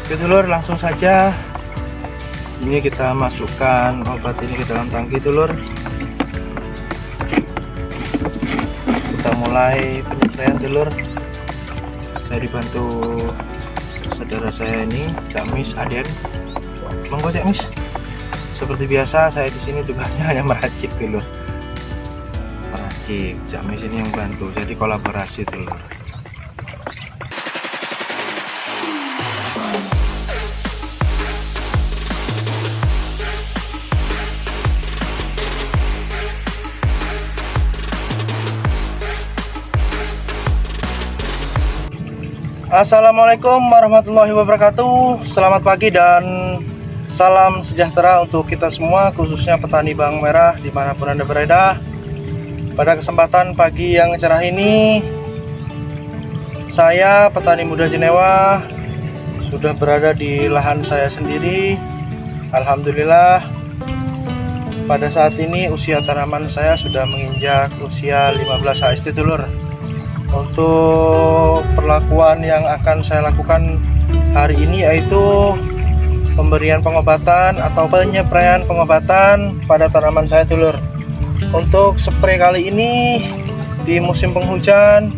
Oke dulur, langsung saja ini kita masukkan obat ini ke dalam tangki dulur. Kita mulai penyepraian dulur. Saya dibantu saudara saya ini, Cak Mis Aden. Monggo Cak Mis. Seperti biasa saya di sini tugasnya hanya meracik dulur. Meracik, Cak Mis ini yang bantu. Jadi kolaborasi dulur. Assalamualaikum warahmatullahi wabarakatuh. Selamat pagi dan salam sejahtera untuk kita semua, khususnya petani bawang merah dimanapun Anda berada. Pada kesempatan pagi yang cerah ini, saya petani muda Jenewa sudah berada di lahan saya sendiri. Alhamdulillah, pada saat ini usia tanaman saya sudah menginjak usia 15 HST dulur. Untuk perlakuan yang akan saya lakukan hari ini yaitu pemberian pengobatan atau penyepraian pengobatan pada tanaman saya dulur. Untuk spray kali ini di musim penghujan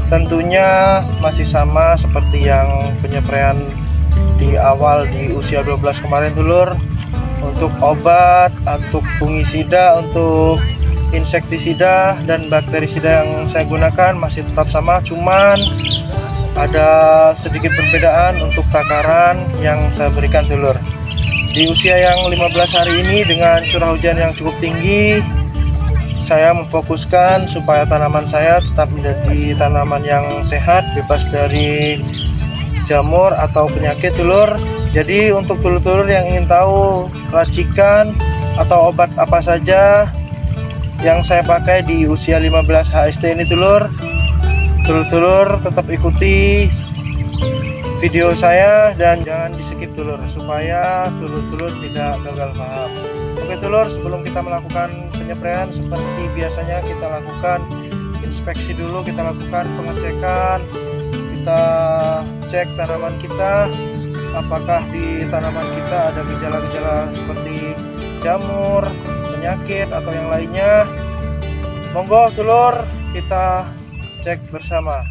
tentunya masih sama seperti yang penyepraian di awal di usia 12 kemarin dulur. Untuk obat, untuk fungisida, untuk insektisida dan bakterisida yang saya gunakan masih tetap sama, cuman ada sedikit perbedaan untuk takaran yang saya berikan dulur. Di usia yang 15 hari ini dengan curah hujan yang cukup tinggi, saya memfokuskan supaya tanaman saya tetap menjadi tanaman yang sehat, bebas dari jamur atau penyakit dulur. Jadi untuk dulur-dulur yang ingin tahu racikan atau obat apa saja yang saya pakai di usia 15 HST ini dulur, tetap ikuti video saya dan jangan di skip dulur, supaya dulur tidak gagal paham. Oke dulur, sebelum kita melakukan penyepraian seperti biasanya kita lakukan inspeksi dulu, kita lakukan pengecekan, kita cek tanaman kita apakah di tanaman kita ada gejala-gejala seperti jamur, penyakit atau yang lainnya. Monggo dulur, kita cek bersama.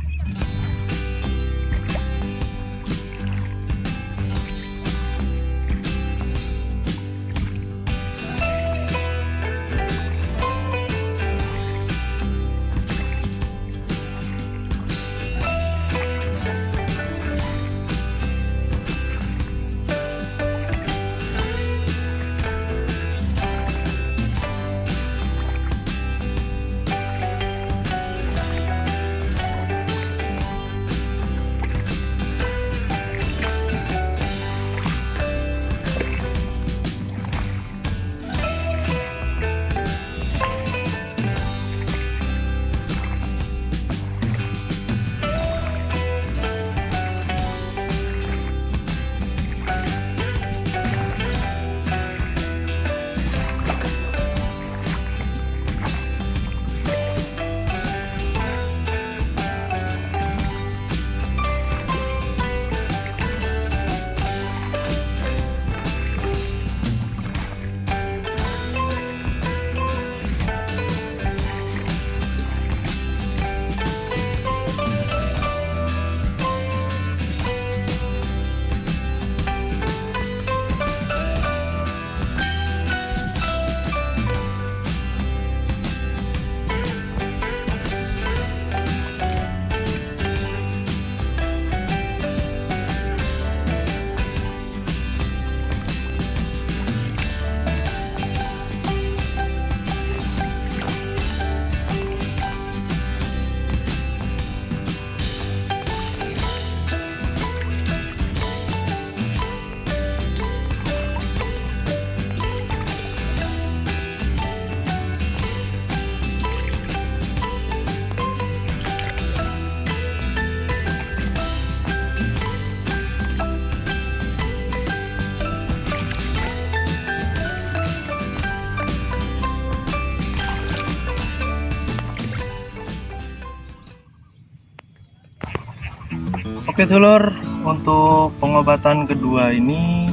Oke dulur, untuk pengobatan kedua ini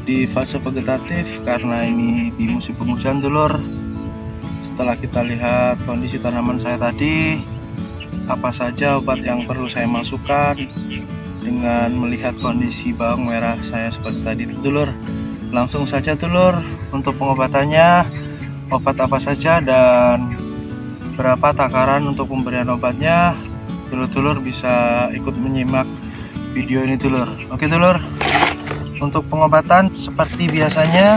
di fase vegetatif karena ini di musim penghujan dulur. Setelah kita lihat kondisi tanaman saya tadi, apa saja obat yang perlu saya masukkan dengan melihat kondisi bawang merah saya seperti tadi dulur. Langsung saja dulur, untuk pengobatannya obat apa saja dan berapa takaran untuk pemberian obatnya, dulur-dulur bisa ikut menyimak video ini dulur. Oke dulur, untuk pengobatan seperti biasanya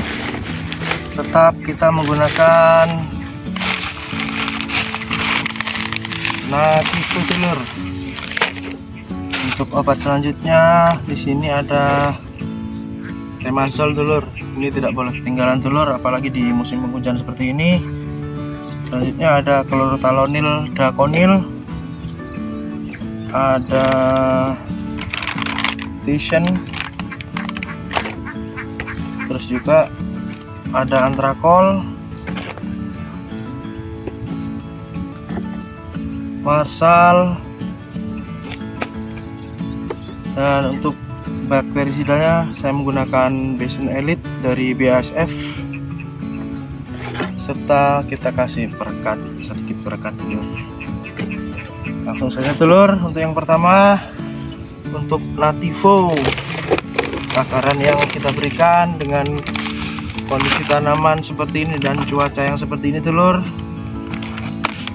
tetap kita menggunakan Nativo dulur. Untuk obat selanjutnya di sini ada Remazol dulur. Ini tidak boleh ketinggalan dulur, apalagi di musim penghujan seperti ini. Selanjutnya ada Chlorothalonil Daconil, ada Tisen, terus juga ada Antrakol, Marsal, dan untuk bakterisidanya saya menggunakan Besen Elite dari BASF, serta kita kasih perekat, sedikit perekat dulu. Langsung saja dulur, untuk yang pertama untuk Nativo, takaran yang kita berikan dengan kondisi tanaman seperti ini dan cuaca yang seperti ini dulur.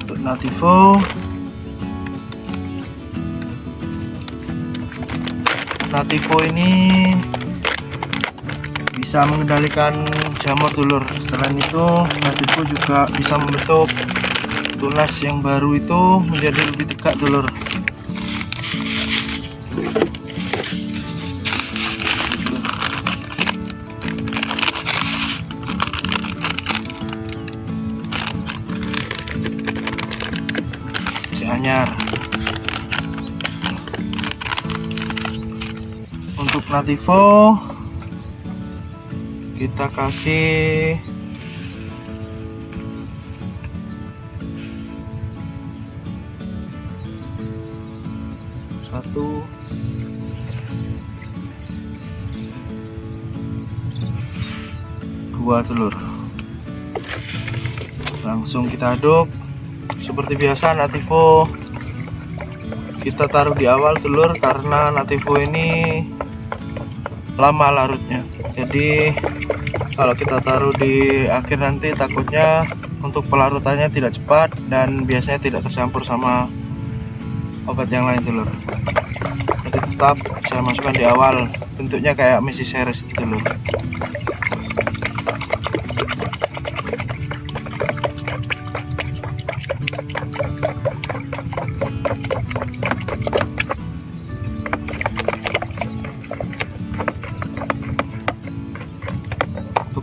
Untuk Nativo ini bisa mengendalikan jamur dulur. Selain itu Nativo juga bisa membentuk tunas yang baru itu menjadi lebih tegak dulur. Anyar. Untuk Nativo kita kasih satu, dua telur. Langsung kita aduk. Seperti biasa Nativo kita taruh di awal telur karena Nativo ini lama larutnya. Jadi kalau kita taruh di akhir nanti takutnya untuk pelarutannya tidak cepat dan biasanya tidak tercampur sama obat yang lain telur. Jadi tetap saya masukkan di awal, bentuknya kayak Mrs. Ceres telur.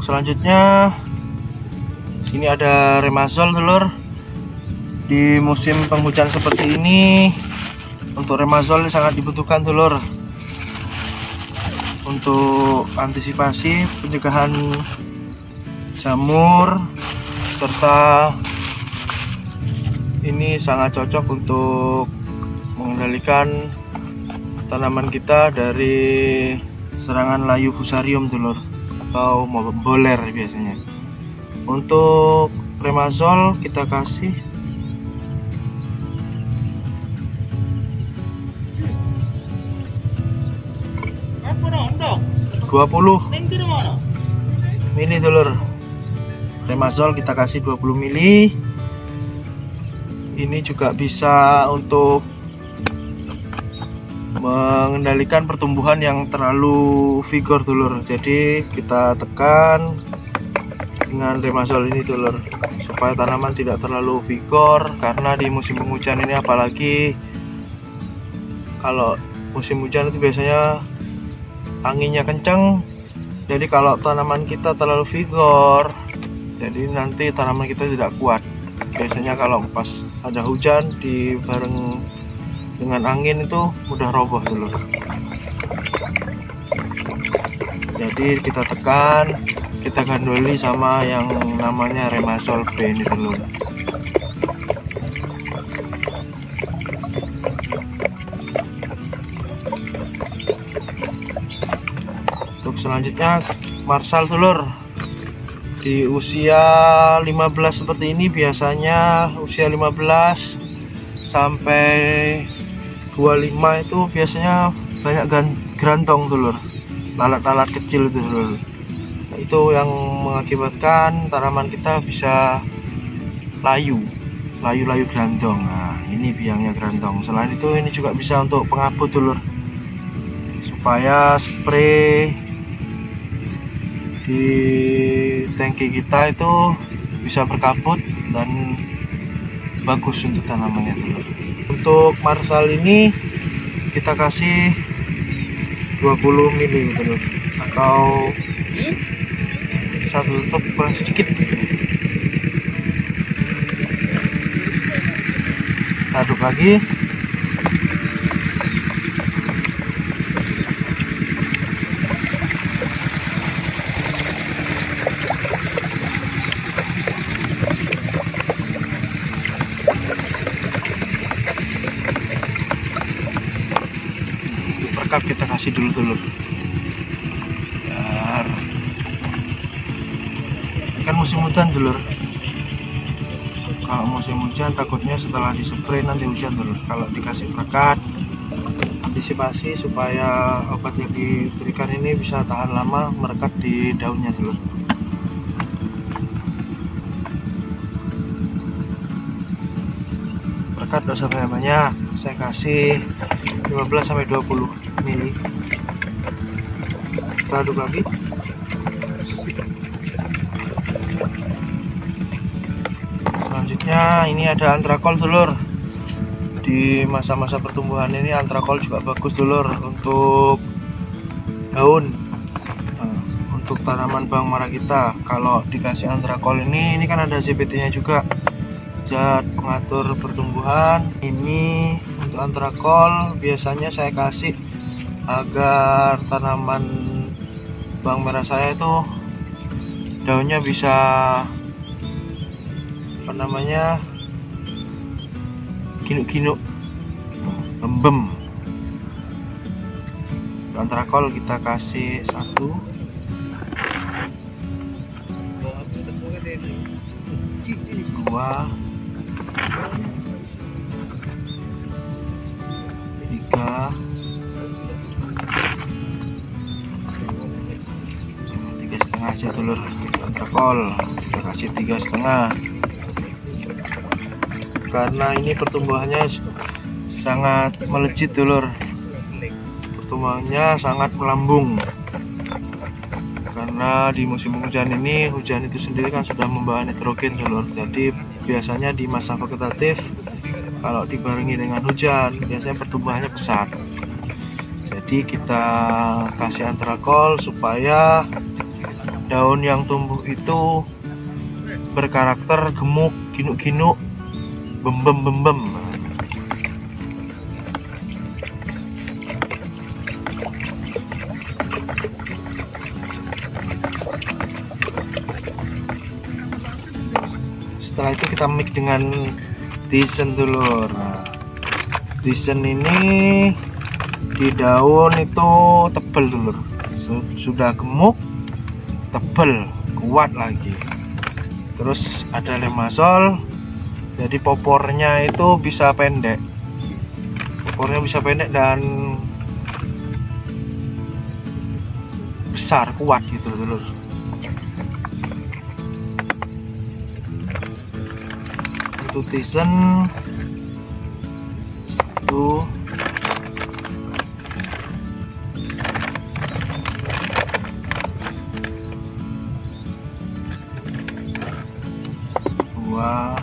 Selanjutnya sini ada Remazol dulur. Di musim penghujan seperti ini untuk Remazol sangat dibutuhkan dulur untuk antisipasi pencegahan jamur, serta ini sangat cocok untuk mengendalikan tanaman kita dari serangan layu fusarium dulur atau boler biasanya. Untuk Remazol kita kasih 20 mili dulur. Remazol kita kasih 20 mili. Ini juga bisa untuk mengendalikan pertumbuhan yang terlalu vigor dulur. Jadi kita tekan dengan Remazol ini dulur supaya tanaman tidak terlalu vigor, karena di musim penghujan ini apalagi kalau musim hujan itu biasanya anginnya kencang. Jadi kalau tanaman kita terlalu vigor, jadi nanti tanaman kita tidak kuat. Biasanya kalau pas ada hujan di bareng dengan angin itu mudah roboh dulu. Jadi kita tekan, kita gandoli sama yang namanya Remazol B ini dulu. Untuk selanjutnya Marshall dulur. Di usia 15 seperti ini biasanya usia 15 sampai 25 itu biasanya banyak gerantong dulur, lalat-lalat kecil itu dulur. Nah, itu yang mengakibatkan tanaman kita bisa layu gerantong. Nah, ini biangnya gerantong. Selain itu ini juga bisa untuk pengabut dulur, supaya spray di tangki kita itu bisa berkabut dan bagus untuk tanamannya dulur. Untuk Marshall ini kita kasih 20 mili dulur, atau satu tutup kurang sedikit. Aduk lagi. Perkat kita kasih dulu biar kan musim hujan dulur. Kalau musim hujan takutnya setelah dispray nanti hujan dulur. Kalau dikasih perekat, antisipasi supaya obat yang diberikan ini bisa tahan lama merekat di daunnya dulur. Perekat dosanya banyak, saya kasih 15-20 mili. Kita aduk lagi. Selanjutnya ini ada antrakol dulur. Di masa-masa pertumbuhan ini antrakol juga bagus dulur untuk daun. Nah, untuk tanaman bawang merah kita kalau dikasih antrakol ini kan ada CBT nya juga, zat pengatur pertumbuhan. Ini untuk antrakol biasanya saya kasih agar tanaman bawang merah saya itu daunnya bisa ginuk-ginuk, lembem. Antrakol kita kasih 1, 2, 3, 3,5 aja dulur. Antrakol kita kasih 3,5 karena ini pertumbuhannya sangat melejit dulur, pertumbuhannya sangat melambung. Karena di musim hujan ini, hujan itu sendiri kan sudah membawa nitrogen dulur. Jadi biasanya di masa vegetatif kalau dibarengi dengan hujan biasanya pertumbuhannya pesat. Jadi kita kasih antrakol supaya daun yang tumbuh itu berkarakter gemuk, ginuk-ginuk, bembem. Setelah itu kita mix dengan Thyssen dulur. Nah, Thyssen ini di daun itu tebel dulur, sudah gemuk, tebel, kuat lagi. Terus ada Lemasol, jadi popornya itu bisa pendek, dan besar, kuat gitu dulur. Untuk Thyssen itu dua,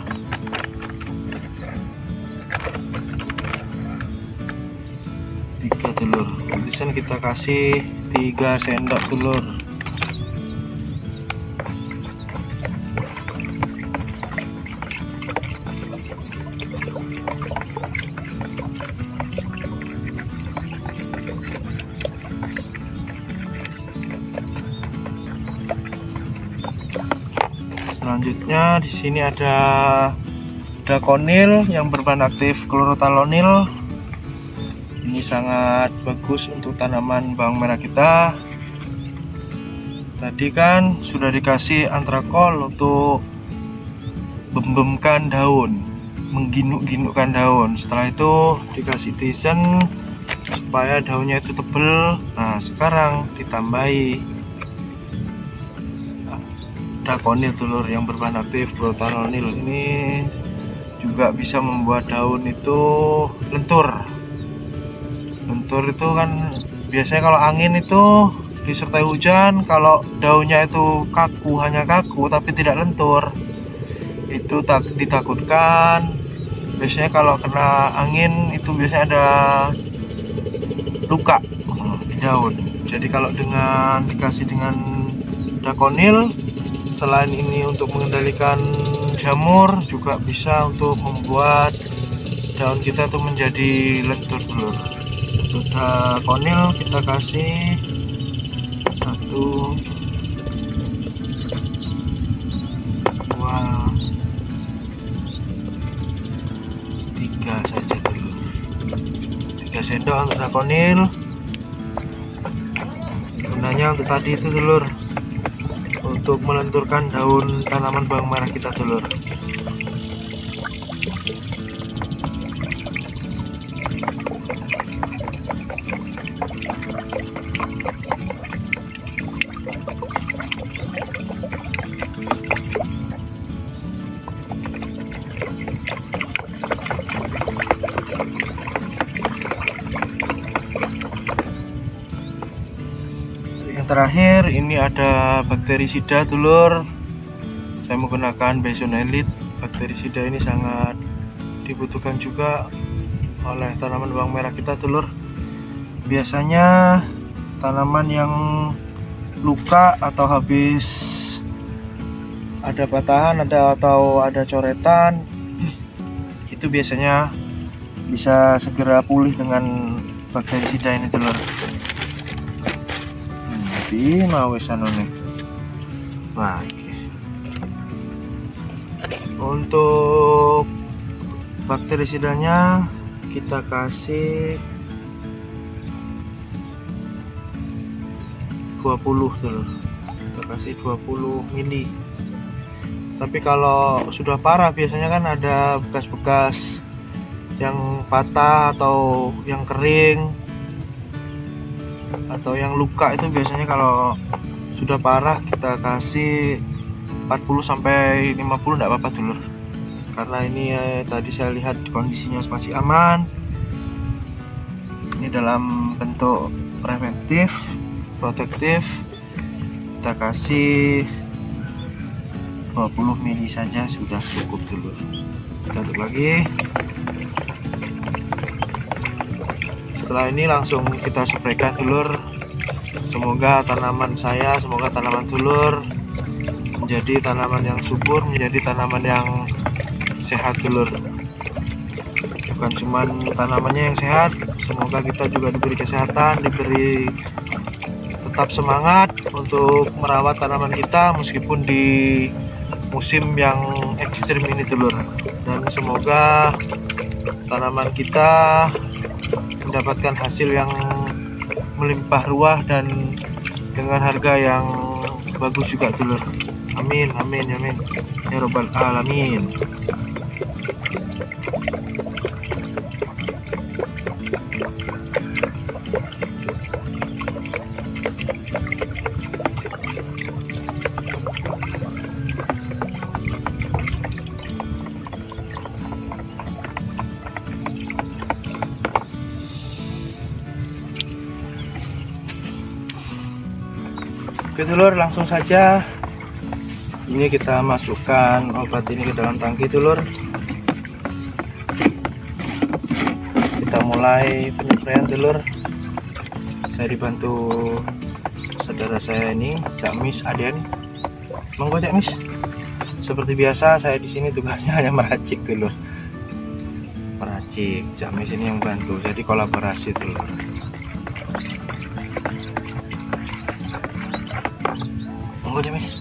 3 dulur. Thyssen kita kasih 3 sendok dulur. Selanjutnya di sini ada Daconil yang berbahan aktif klorothalonil. Ini sangat bagus untuk tanaman bawang merah kita. Tadi kan sudah dikasih antrakol untuk membemkan daun, mengginuk-ginukkan daun. Setelah itu dikasih tizen supaya daunnya itu tebel. Nah, sekarang ditambahi dakonil dulur yang berbahan aktif protanonil. Ini juga bisa membuat daun itu lentur. Lentur itu kan biasanya kalau angin itu disertai hujan, kalau daunnya itu kaku, hanya kaku tapi tidak lentur, itu ditakutkan. Biasanya kalau kena angin itu biasanya ada luka di daun. Jadi kalau dikasih dengan dakonil, selain ini untuk mengendalikan jamur, juga bisa untuk membuat daun kita tuh menjadi lentur dulur. Untuk dakonil kita kasih 1, 2, 3 saja dulu. 3 sendok untuk dakonil. Gunanya untuk tadi itu dulur, untuk melenturkan daun tanaman bawang merah kita dulur. Yang terakhir ini ada bakterisida dulur. Saya menggunakan Bison Elite. Bakterisida ini sangat dibutuhkan juga oleh tanaman bawang merah kita dulur. Biasanya tanaman yang luka atau habis ada patahan, atau ada coretan, itu biasanya bisa segera pulih dengan bakterisida ini dulur. Di mau anu nih. Nah, untuk bakterisidanya kita kasih 20 dulu. Kita kasih 20 mili. Tapi kalau sudah parah biasanya kan ada bekas-bekas yang patah atau yang kering atau yang luka, itu biasanya kalau sudah parah kita kasih 40 sampai 50 enggak apa-apa dulur. Karena ini tadi saya lihat kondisinya masih aman. Ini dalam bentuk preventif, protektif. Kita kasih 20 mili saja sudah cukup dulur. Kita aduk lagi. Setelah ini langsung kita spraykan dulur. Semoga tanaman saya, semoga tanaman dulur menjadi tanaman yang subur, menjadi tanaman yang sehat dulur. Bukan cuma tanamannya yang sehat, semoga kita juga diberi kesehatan, diberi tetap semangat untuk merawat tanaman kita meskipun di musim yang ekstrim ini dulur. Dan semoga tanaman kita mendapatkan hasil yang melimpah ruah dan dengan harga yang bagus juga dulur. Amin, amin, amin ya robbal alamin. Oke dulur, langsung saja ini kita masukkan obat ini ke dalam tangki dulur. Kita mulai penyepraian dulur. Saya dibantu saudara saya ini, Cak Mis Aden. Monggo Cak Mis. Seperti biasa saya di sini tugasnya hanya meracik dulur. Meracik, Cak Mis ini yang bantu. Jadi kolaborasi dulur. Monggo Cak Mis.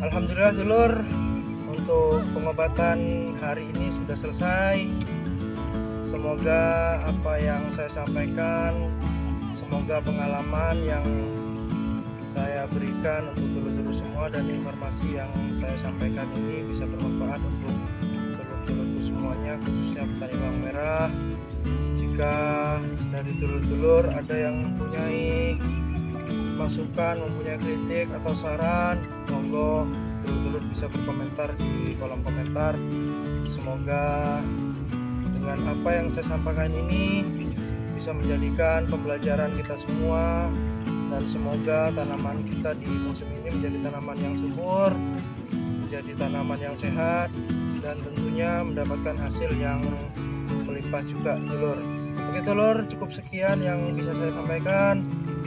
Alhamdulillah dulur, untuk pengobatan hari ini sudah selesai. Semoga apa yang saya sampaikan, semoga pengalaman yang saya berikan untuk dulur-dulur semua dan informasi yang saya sampaikan ini bisa bermanfaat untuk dulur-dulurku semuanya, khususnya petani bawang merah. Jika dari dulur-dulur ada yang mempunyai masukan, mempunyai kritik atau saran, monggo dulur-dulur bisa berkomentar di kolom komentar. Semoga dengan apa yang saya sampaikan ini bisa menjadikan pembelajaran kita semua, dan semoga tanaman kita di musim ini menjadi tanaman yang subur, menjadi tanaman yang sehat, dan tentunya mendapatkan hasil yang melimpah juga dulur. Oke dulur, cukup sekian yang bisa saya sampaikan.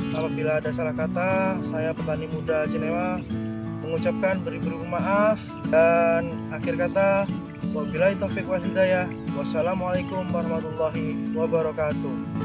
Apabila ada salah kata, saya petani muda Jenewa mengucapkan beribu-ribu maaf, dan akhir kata wabillahi taufiq wal hidayah. Wassalamualaikum warahmatullahi wabarakatuh.